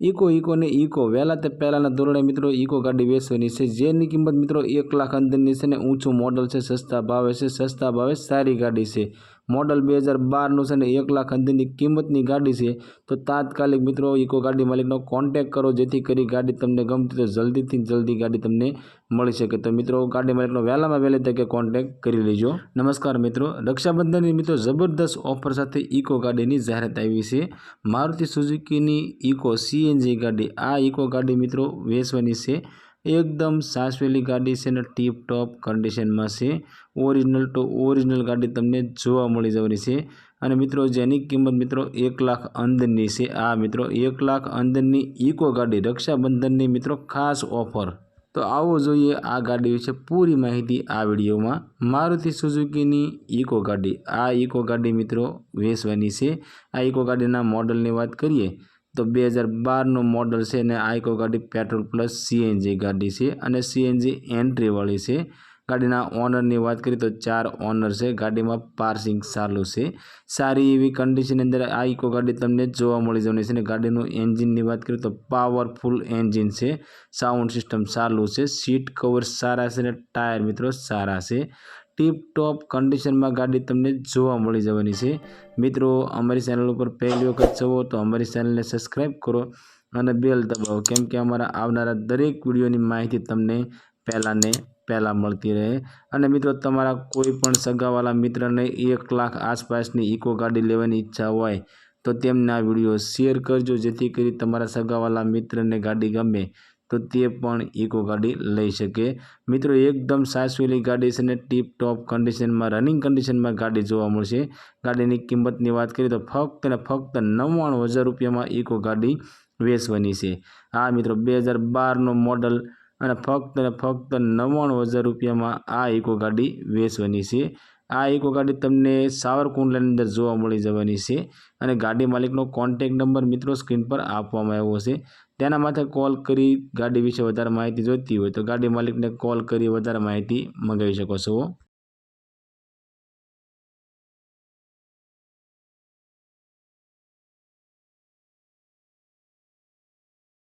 Eco ने eco वहेला ते पहलाना धोरणे मित्रों इको गाड़ी वेचवानी छे, जेनी किंमत मित्रों 1 लाख अंदरनी छे ने ऊंचुं मॉडल छे, सस्ता भावे छे, सस्ता भावे सारी गाड़ी छे। मॉडल 2012 નું છે ને 1 લાખ અંદરની કિંમતની ગાડી છે। તો તાત્કાલિક મિત્રો ઇકો ગાડી માલિકનો કોન્ટેક્ટ કરો, જેથી કરી ગાડી તમને ગમતી તો જલ્દીથી જલ્દી ગાડી તમને મળી શકે। તો મિત્રો ગાડી માલિકનો વહેલામાં વહેલી તકે કોન્ટેક્ટ કરી લેજો। નમસ્કાર મિત્રો, રક્ષાબંધનની મિત્રો જબરદસ્ત ઓફર સાથે ઇકો ગાડીની જાહેરાત આવી છે। મારુતિ સુઝુકીની ઇકો સીએનજી ગાડી, આ ઇકો ગાડી મિત્રો વેચવાની છે। एकदम सासवेली गाड़ी से ने टीप टॉप कंडीशन में से ओरिजिनल टू ओरिजिनल गाड़ी तमने जोवा मळी जवानी छे। अने मित्रों जेनी किंमत मित्रों 1 लाख अंदरनी छे। आ मित्रों 1 लाख अंदरनी इको गाड़ी रक्षाबंधननी मित्रों खास ऑफर। तो आवो जोईए आ गाड़ी विषे पूरी माहिती आ विडियो में। मारुति सुजुकीनी इको गाड़ी, आ इको गाड़ी मित्रों वेचवानी छे। आ इको गाड़ीना मॉडलनी वात करीए तो 2012 નું मॉडल है ने आ इको गाड़ी पेट्रोल प्लस सीएनजी गाड़ी है और सीएनजी एंट्री वाली है। गाड़ीना ओनर की बात करिए तो 4 ओनर है। गाड़ी में पार्किंग चालू है। सारी एवी कंडीशन अंदर आ इको गाड़ी तमने जोवा मळी जवानी छे। गाड़ीनु एंजीन की बात करिए तो पावरफुल एंजीन है। साउंड सिस्टम चालू है। सीट कवर सारा है। टायर मित्रों सारा है। टीप टॉप कंडीशन में गाड़ी तमने जोवा मळी जवानी छे। मित्रों अमरी चैनल पर पहली वखत छो तो अमरी चैनल ने सब्सक्राइब करो और बेल दबाવો, केम के अमरा आवनारा दरेक विडियोनी माहिती तमने पहला मळती रहे। और मित्रों तमारा कोईपण सगावाला मित्रने 1 लाख आसपासनी इको गाड़ी लेवानी इच्छा होय तो तेमने आ विडियो शेर करजो, जेथी करी तमारा सगावाला मित्रने गाड़ी गमे तो ते पण इको गाड़ी लई सके। मित्रों एकदम सासवेली गाड़ी से टीप टॉप कंडीशन में रनिंग कंडीशन में गाड़ी जोवा मळशे। गाड़ीनी किंमतनी बात करिए तो फक्त ने फक्त 99,000 रुपया में इको गाड़ी वेचवानी छे। आ मित्रों 2012 નું मॉडल और फक्त ने फक्त 99,000 रुपया में आ इको गाड़ी वेचवानी छे। आ इको गाड़ी तमने सावरकुंडलानी अंदर जोवा मळी जवानी छे। અને ગાડી માલિકનો કોન્ટેક્ટ નંબર મિત્રો સ્ક્રીન પર આપવામાં આવ્યો છે। તેના માથે કોલ કરી ગાડી વિશે વધારે માહિતી જોઈતી હોય તો ગાડી માલિકને કોલ કરી વધારે માહિતી મંગાવી શકો છો।